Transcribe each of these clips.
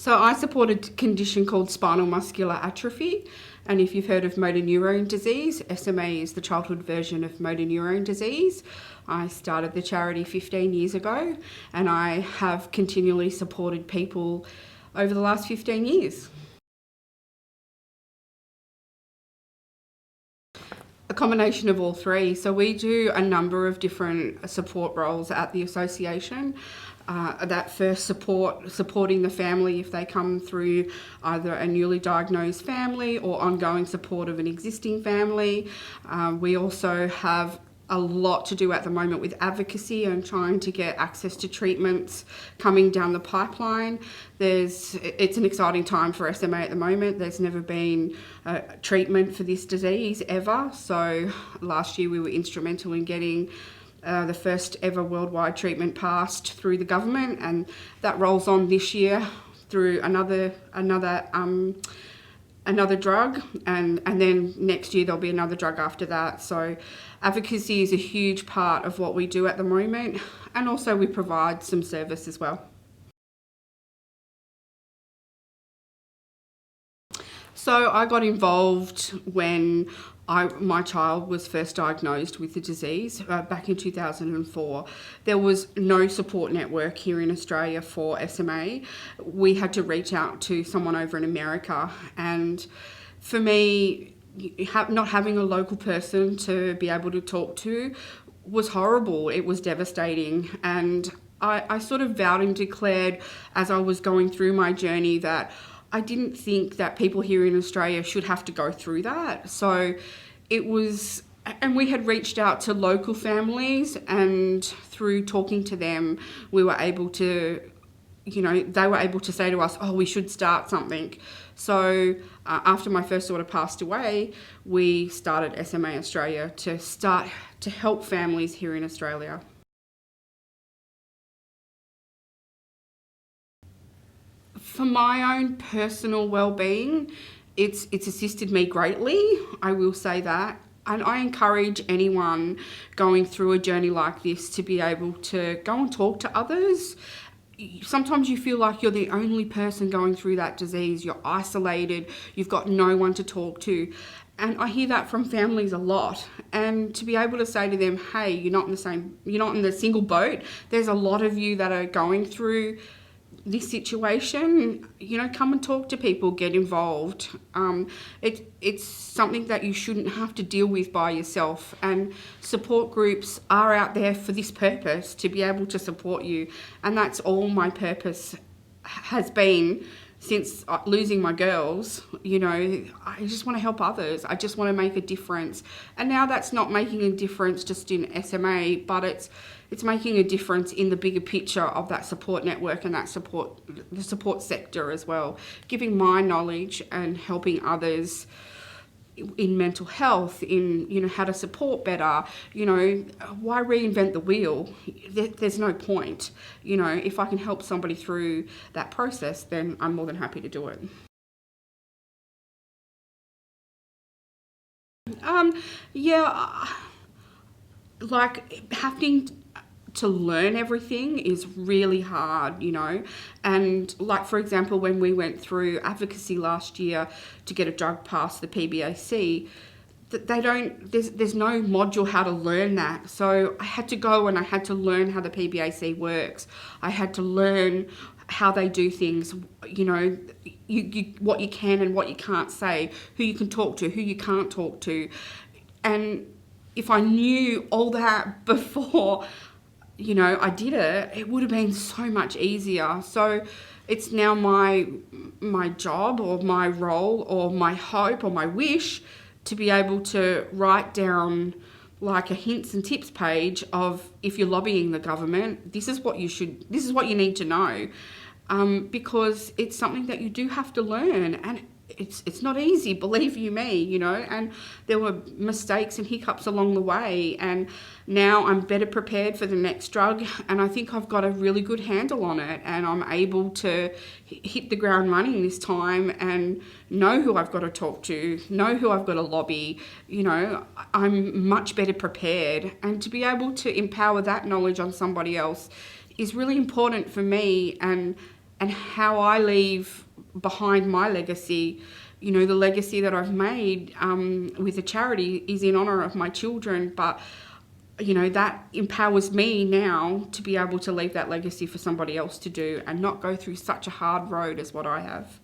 So I support a condition called Spinal Muscular Atrophy, and if you've heard of motor neurone disease, SMA is the childhood version of motor neurone disease. I started the charity 15 years ago, and I have continually supported people over the last 15 years. A combination of all three. So we do a number of different support roles at the association. That first supporting the family if they come through either a newly diagnosed family or ongoing support of an existing family. We also have a lot to do at the moment with advocacy and trying to get access to treatments coming down the pipeline. It's an exciting time for SMA at the moment. There's never been a treatment for this disease ever. So last year we were instrumental in getting the first ever worldwide treatment passed through the government, and that rolls on this year through another drug, and then next year there'll be another drug after that. So advocacy is a huge part of what we do at the moment, and also we provide some service as well. So I got involved when my child was first diagnosed with the disease back in 2004. There was no support network here in Australia for SMA. We had to reach out to someone over in America, and for me, not having a local person to be able to talk to was horrible. It was devastating, and I sort of vowed and declared as I was going through my journey that I didn't think that people here in Australia should have to go through that. So and we had reached out to local families, and through talking to them, we were able to, they were able to say to us, oh, we should start something. So after my first daughter passed away, we started SMA Australia to help families here in Australia. For my own personal well-being, it's assisted me greatly, I will say that. And I encourage anyone going through a journey like this to be able to go and talk to others. Sometimes you feel like you're the only person going through that disease. You're isolated, you've got no one to talk to. And I hear that from families a lot. And to be able to say to them, hey, you're not in the single boat. There's a lot of you that are going through this situation, come and talk to people, get involved. It's something that you shouldn't have to deal with by yourself, and support groups are out there for this purpose, to be able to support you. And that's all my purpose has been since losing my girls. I just want to help others. I just want to make a difference. And now that's not making a difference just in SMA, but it's making a difference in the bigger picture of that support network and the support sector as well. Giving my knowledge and helping others in mental health, in how to support better. Why reinvent the wheel? There's no point. If I can help somebody through that process, then I'm more than happy to do it. Like having to learn everything is really hard, and like, for example, when we went through advocacy last year to get a drug past the PBAC, there's no module how to learn that. So I had to go and I had to learn how the PBAC works. I had to learn how they do things, what you can and what you can't say, who you can talk to, who you can't talk to. And if I knew all that before I did it would have been so much easier. So it's now my job or my role or my hope or my wish to be able to write down like a hints and tips page of, if you're lobbying the government, this is what you need to know, because it's something that you do have to learn, and it's not easy, believe you me, and there were mistakes and hiccups along the way, and now I'm better prepared for the next drug, and I think I've got a really good handle on it, and I'm able to hit the ground running this time and know who I've got to talk to, know who I've got to lobby. I'm much better prepared, and to be able to empower that knowledge on somebody else is really important for me, and and how I leave behind my legacy. You know, the legacy that I've made with the charity is in honour of my children, but you know, that empowers me now to be able to leave that legacy for somebody else to do and not go through such a hard road as what I have.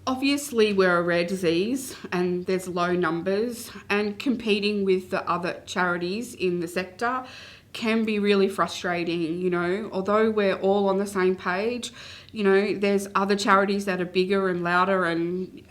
Obviously, we're a rare disease and there's low numbers, and competing with the other charities in the sector can be really frustrating. You know, although we're all on the same page, you know, there's other charities that are bigger and louder and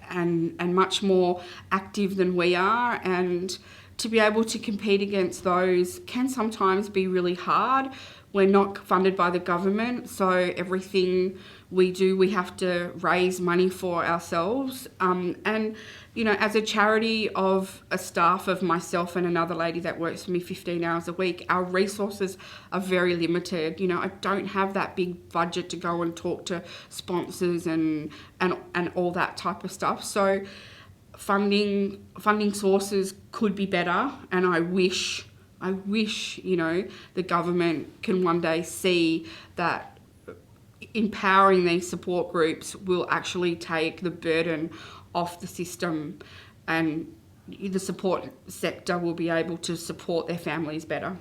much more active than we are, and to be able to compete against those can sometimes be really hard. We're not funded by the government, so everything we do, we have to raise money for ourselves. And, you know, as a charity of a staff of myself and another lady that works for me 15 hours a week, our resources are very limited. You know, I don't have that big budget to go and talk to sponsors and all that type of stuff. So funding sources could be better, and I wish, you know, the government can one day see that empowering these support groups will actually take the burden off the system, and the support sector will be able to support their families better.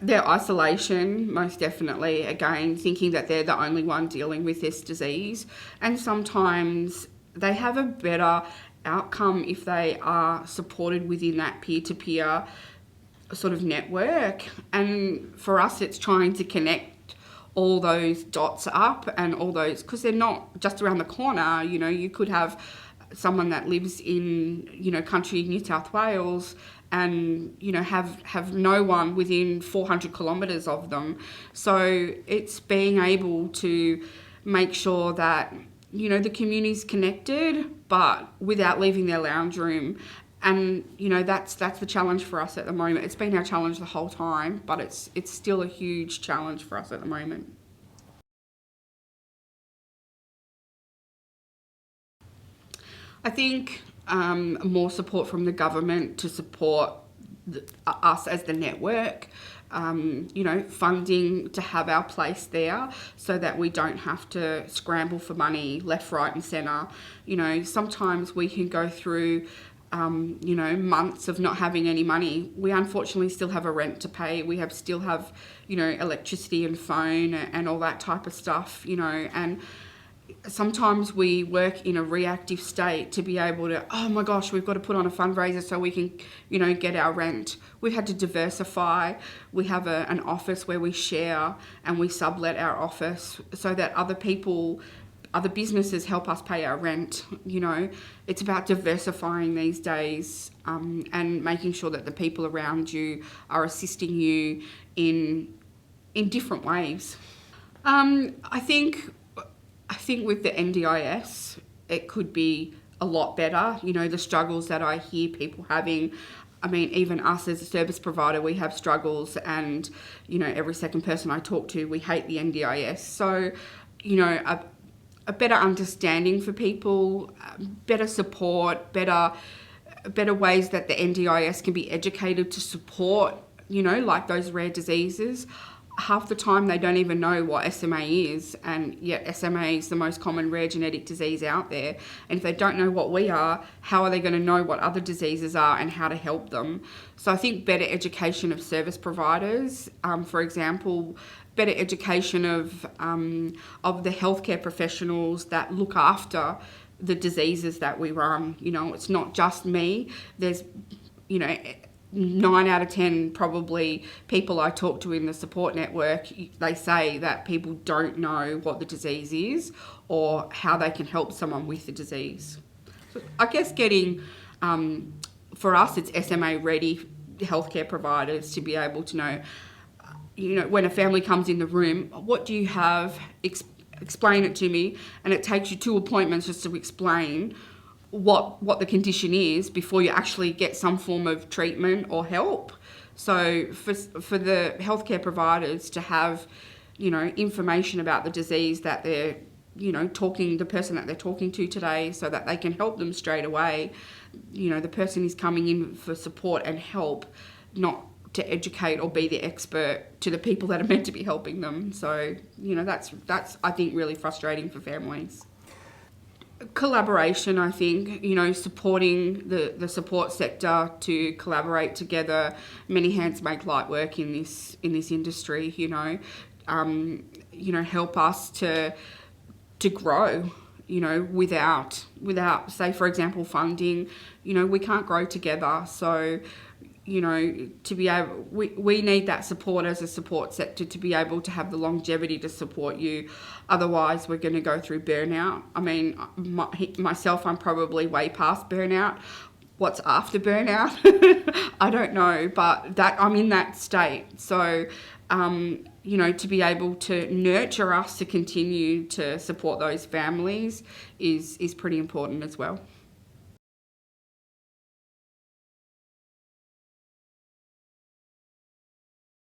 Their isolation, most definitely. Again, thinking that they're the only one dealing with this disease, and sometimes they have a better outcome if they are supported within that peer-to-peer sort of network. And for us, it's trying to connect all those dots up and all those, because they're not just around the corner. You know, you could have someone that lives in, you know, country New South Wales and, you know, have no one within 400 kilometres of them. So it's being able to make sure that, you know, the community's connected, but without leaving their lounge room. And, you know, that's the challenge for us at the moment. It's been our challenge the whole time, but it's still a huge challenge for us at the moment. I think more support from the government to support us as the network, you know, funding to have our place there so that we don't have to scramble for money left, right and centre. You know, sometimes we can go through you know, months of not having any money. We unfortunately still have a rent to pay. We still have, you know, electricity and phone and all that type of stuff, you know, and sometimes we work in a reactive state to be able to, oh my gosh, we've got to put on a fundraiser so we can, you know, get our rent. We've had to diversify. We have an office where we share and we sublet our office so that other businesses help us pay our rent. You know, it's about diversifying these days, and making sure that the people around you are assisting you in different ways. I think with the NDIS, it could be a lot better. You know, the struggles that I hear people having. I mean, even us as a service provider, we have struggles, and, you know, every second person I talk to, we hate the NDIS. So, you know, a better understanding for people, better support, better ways that the NDIS can be educated to support, you know, like those rare diseases. Half the time they don't even know what SMA is, and yet SMA is the most common rare genetic disease out there. And if they don't know what we are, how are they going to know what other diseases are and how to help them? So I think better education of service providers, for example, better education of the healthcare professionals that look after the diseases that we run. You know, it's not just me. There's, you know, 9 out of 10 probably people I talk to in the support network, they say that people don't know what the disease is or how they can help someone with the disease. So I guess getting, for us, it's SMA ready healthcare providers to be able to know, you know, when a family comes in the room, what do you have? Explain it to me. And it takes you 2 appointments just to explain what the condition is before you actually get some form of treatment or help. So for the healthcare providers to have, you know, information about the disease that they're the person that they're talking to today so that they can help them straight away. The person is coming in for support and help, not to educate or be the expert to the people that are meant to be helping them. So, that's I think really frustrating for families. Collaboration, I think, supporting the support sector to collaborate together. Many hands make light work in this industry, help us to grow, without, say, for example, funding, we can't grow together. So, to be able, we need that support as a support sector to be able to have the longevity to support you. Otherwise, we're going to go through burnout. I mean, myself, I'm probably way past burnout. What's after burnout? I don't know, but that I'm in that state. So, to be able to nurture us to continue to support those families is pretty important as well.